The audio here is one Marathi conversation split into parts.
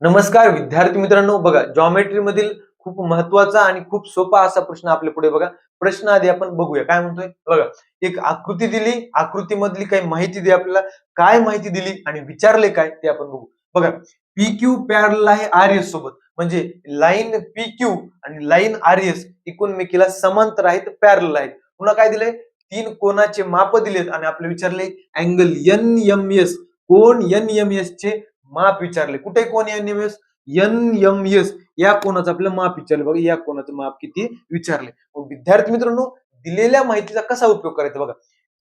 नमस्कार विद्यार्थी मित्रांनो, बघा जॉमेट्री मधील खूप महत्वाचा आणि खूप सोपा असा प्रश्न आपल्या पुढे बघा. प्रश्न आधी आपण बघूया काय म्हणतोय. बघा, एक आकृती दिली, आकृतीमधली काही माहिती दे आपल्याला, काय माहिती दिली आणि विचारले काय ते आपण बघू. बघा, PQ पॅरलल आहे RS सोबत, म्हणजे लाईन PQ आणि लाईन RS एकूणमेकीला समांतर आहेत, पॅरलल आहेत. पुन्हा काय दिलंय, तीन कोनाचे माप दिलेत आणि आपल्याला विचारले अँगल NMS, कोण NMS चे माप विचारले. कुठे कोण NMS? NMS या कोणाचं आपलं माप विचारले. बघा, या कोणाचं माप किती विचारले. मग विद्यार्थी मित्रांनो, दिलेल्या माहितीचा कसा उपयोग करायचा बघा.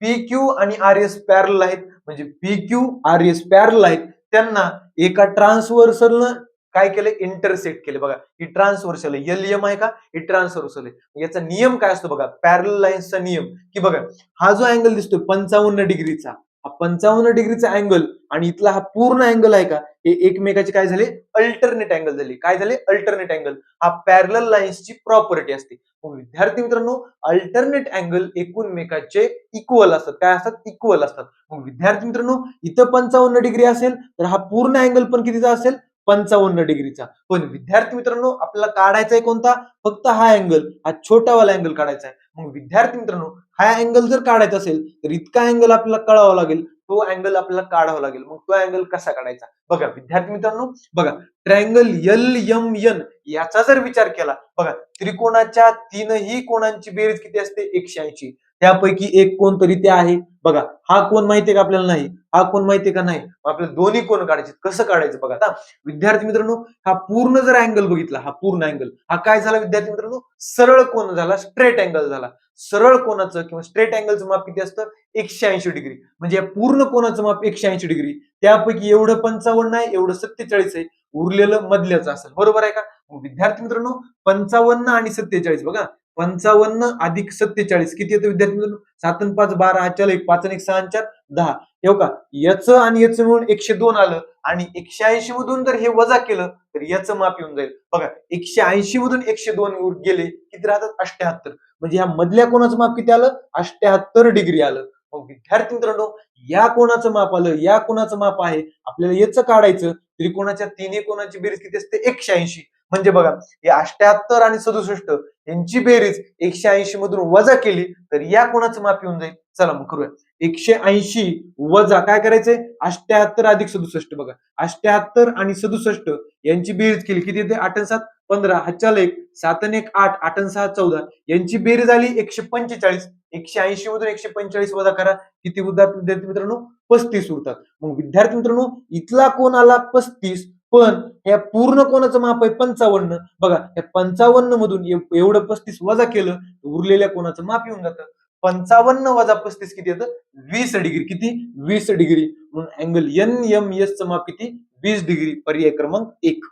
PQ आणि RS पॅरलल आहेत, म्हणजे PQ RS पॅरलल आहेत, त्यांना एका ट्रान्सव्हर्सलनं काय केलं, इंटरसेक्ट केले. बघा, ही ट्रान्सव्हर्सल आहे, LM आहे का, ही ट्रान्सव्हर्सल आहे. याचा नियम काय असतो बघा, पॅरलल लाईन्सचा नियम, की बघा हा जो अँगल दिसतोय 55 डिग्रीचा, हा 55 डिग्रीचा अँगल आणि इथला हा पूर्ण अँगल आहे का, हे एकमेकाचे काय झाले, अल्टरनेट अँगल झाले. काय झाले, अल्टरनेट अँगल. हा पॅरलल लाईन्सची प्रॉपर्टी असते. मग विद्यार्थी मित्रांनो, अल्टरनेट अँगल एकूणमेकाचे इक्वल असतात. काय असतात, इक्वल असतात. मग विद्यार्थी मित्रांनो, इथं 55 डिग्री असेल तर हा पूर्ण अँगल पण कितीचा असेल, 55 डिग्रीचा. पण विद्यार्थी मित्रांनो, आपल्याला काढायचा आहे कोणता, फक्त हा अँगल, हा छोटावाला अँगल काढायचा आहे. मग विद्यार्थी मित्रांनो, हा अँगल जर काढायचा असेल तर इतका अँगल आपल्याला कळावा लागेल, तो अँगल आपल्याला काढावा लागेल. मग तो अँगल कसा काढायचा बघा विद्यार्थी मित्रांनो. बघा, ट्रायंगल LMN याचा जर विचार केला, बघा त्रिकोणाच्या तीनही कोणांची बेरीज किती असते, 180. त्यापैकी एक कोण तरी ते आहे. बघा, हा कोण माहितीये का आपल्याला, नाही. हा कोण माहितीये का, नाही. आपल्याला दोन्ही कोण काढायचे. कसं काढायचं बघा. आता विद्यार्थी मित्रांनो, हा पूर्ण जर अँगल बघितला, हा पूर्ण अँगल हा काय झाला विद्यार्थी मित्रांनो, सरळ कोन झाला, स्ट्रेट अँगल झाला. सरळ कोनाचं किंवा स्ट्रेट अँगलचं माप किती असतं, 180 डिग्री. म्हणजे या पूर्ण कोनाचं माप 180 डिग्री. त्यापैकी एवढं 55 आहे, एवढं 47 आहे, उरलेलं मधल्याचं असेल. बरोबर आहे का. विद्यार्थी मित्रांनो, 55 आणि 47 बघा, 55 अधिक 47 किती येतं विद्यार्थी मित्रांनो, 7 आणि 5 12, हा चल 5 आणि 1 6 आणि 4 10. हे का, याचं आणि याचं मिळून 102 आलं आणि 180 मधून जर हे वजा केलं तर याचं माप येऊन जाईल. बघा, 180 मधून 102 गेले किती राहतात, 78. म्हणजे ह्या मधल्या कोणाचं माप किती आलं, 78 डिग्री आलं. मग विद्यार्थी मित्रांनो, या कोणाचं माप आलं, या कोणाचं माप आहे, आपल्याला याचं काढायचं. त्रिकोणाच्या तिन्ही कोणाची बेरीज किती असते, 180. म्हणजे बघा, हे 78 आणि 67 यांची बेरीज 180 मधून वजा केली तर या कोणाचं माप येऊन जाईल. चला मग करूया. 180 वजा काय करायचंय, 78 अधिक 67. बघा, 78 आणि 67 यांची बेरीज केली किती येते, 8 आणि 7 15, हा चल 1 7 आणि 1 8 8 आणि 6 14, यांची बेरीज आली 145. 180 मधून 145 वजा करा, किती विद्यार्थी मित्रांनो, 35 उरतात. मग विद्यार्थी मित्रांनो, इथला कोण आला 35, पण या पूर्ण कोणाचं माप आहे 55. बघा, या 55 मधून एवढं 35 वजा केलं तर उरलेल्या कोणाचं माप येऊन जातं. 55 वजा 35 किती येतं, 20 डिग्री. किती, 20 डिग्री. म्हणून अँगल NMS चं माप किती, 20 डिग्री. पर्याय क्रमांक 1.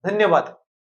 धन्यवाद.